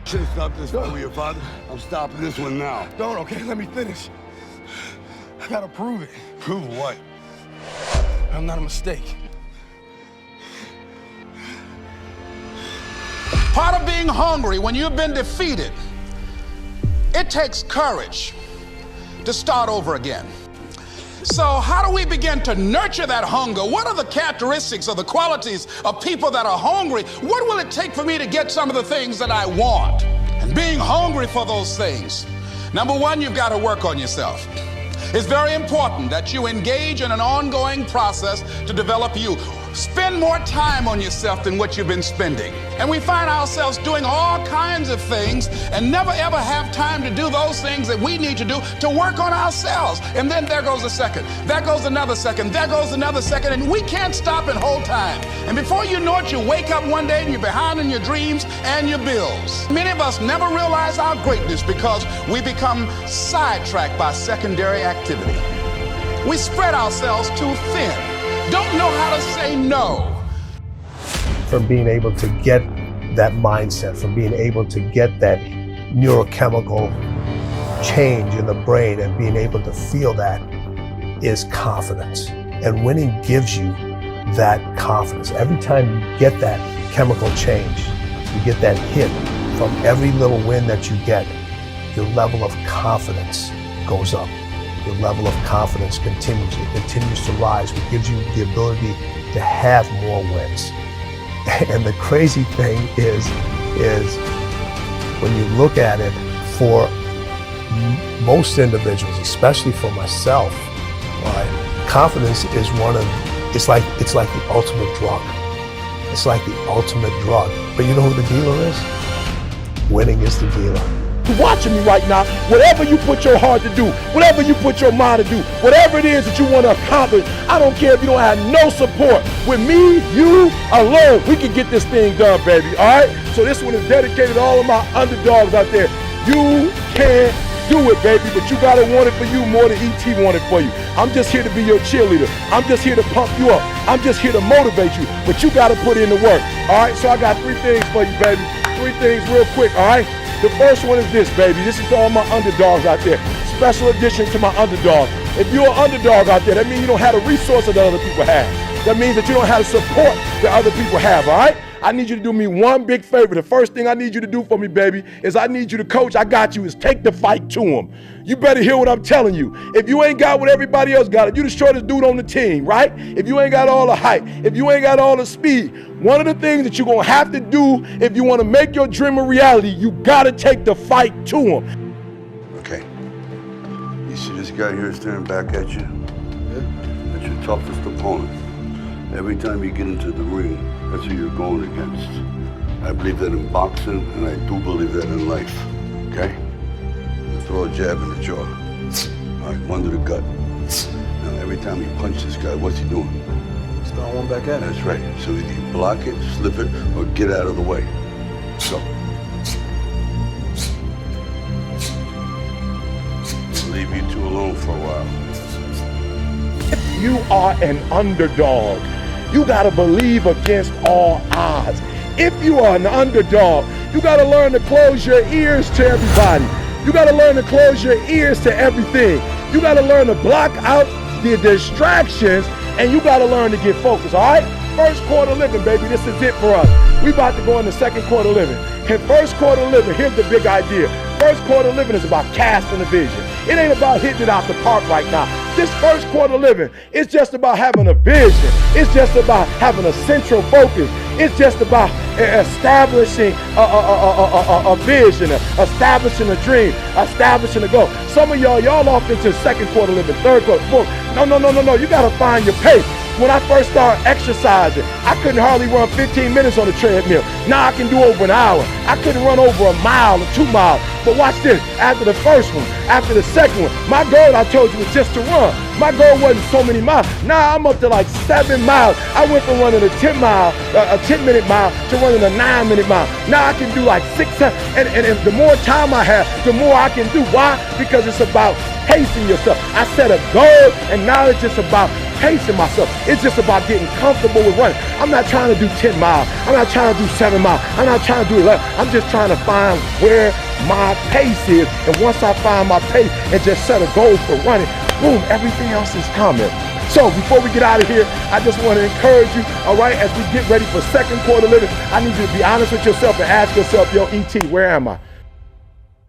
Should have stopped this fight with your father. I'm stopping this one now. Don't, okay? Let me finish. I gotta prove it. Prove what? I'm not a mistake. Part of being hungry when you've been defeated, it takes courage to start over again. So how do we begin to nurture that hunger? What are the characteristics or the qualities of people that are hungry? What will it take for me to get some of the things that I want? And being hungry for those things, number one, you've got to work on yourself. It's very important that you engage in an ongoing process to develop you. Spend more time on yourself than what you've been spending. And we find ourselves doing all kinds of things and never ever have time to do those things that we need to do to work on ourselves. And then there goes a second, there goes another second, there goes another second, and we can't stop and hold time. And before you know it, you wake up one day and you're behind in your dreams and your bills. Many of us never realize our greatness because we become sidetracked by secondary activity. We spread ourselves too thin. Don't know how to say no. From being able to get that mindset, from being able to get that neurochemical change in the brain and being able to feel that is confidence. And winning gives you that confidence. Every time you get that chemical change, you get that hit from every little win that you get, your level of confidence goes up. Your level of confidence continues. It continues to rise, which gives you the ability to have more wins. And the crazy thing is when you look at it, for most individuals, especially for myself, right, confidence is it's like the ultimate drug. It's like the ultimate drug. But you know who the dealer is? Winning is the dealer. Watching me right now, whatever you put your heart to do, whatever you put your mind to do, whatever it is that you want to accomplish, I don't care if you don't have no support. With me, you alone, we can get this thing done, baby, all right? So this one is dedicated to all of my underdogs out there. You can do it, baby, but you got to want it for you more than E.T. wanted for you. I'm just here to be your cheerleader. I'm just here to pump you up. I'm just here to motivate you, but you got to put in the work, all right? So I got 3 things for you, baby. 3 things real quick, all right? The first one is this, baby. This is to all my underdogs out there. Special edition to my underdog. If you're an underdog out there, that means you don't have the resources that other people have. That means that you don't have the support that other people have, all right? I need you to do me one big favor. The first thing I need you to do for me, baby, is I need you to coach. I got you, is take the fight to him. You better hear what I'm telling you. If you ain't got what everybody else got, if you the shortest dude on the team, right? If you ain't got all the height, if you ain't got all the speed, one of the things that you're gonna have to do if you wanna make your dream a reality, you gotta take the fight to him. Okay. You see this guy here staring back at you? Yeah. That's your toughest opponent. Every time you get into the ring, that's who you're going against. I believe that in boxing, and I do believe that in life, okay? Throw a jab in the jaw. All right, one to the gut. Now, every time you punch this guy, what's he doing? Start one back at it. That's right. So either you block it, slip it, or get out of the way. So. I'll leave you two alone for a while. If you are an underdog, you gotta believe against all odds. If you are an underdog, you gotta learn to close your ears to everybody. You gotta learn to close your ears to everything. You gotta learn to block out the distractions, and you gotta learn to get focused, all right? First quarter living, baby, this is it for us. We about to go into second quarter living. In first quarter living, here's the big idea. First quarter living is about casting a vision. It ain't about hitting it out the park right now. This first quarter living, it's just about having a vision. It's just about having a central focus. It's just about establishing a vision, establishing a dream, establishing a goal. Some of y'all off into second quarter living, third quarter, fourth. No. You gotta find your pace. When I first started exercising, I couldn't hardly run 15 minutes on the treadmill. Now I can do over an hour. I couldn't run over a mile or 2 miles. But watch this, after the first one, after the second one, my goal, I told you, was just to run. My goal wasn't so many miles. Now I'm up to like 7 miles. I went from running a 10-minute mile to running a 9-minute mile. Now I can do like 6, 7, and the more time I have, the more I can do. Why? Because it's about pacing yourself. I set a goal, and now it's just about pacing myself. It's just about getting comfortable with running. I'm not trying to do 10 miles. I'm not trying to do 7 miles. I'm not trying to do 11. I'm just trying to find where my pace is. And once I find my pace and just set a goal for running, boom, everything else is coming. So before we get out of here, I just want to encourage you, all right, as we get ready for second quarter living, I need you to be honest with yourself and ask yourself, yo, ET, where am I?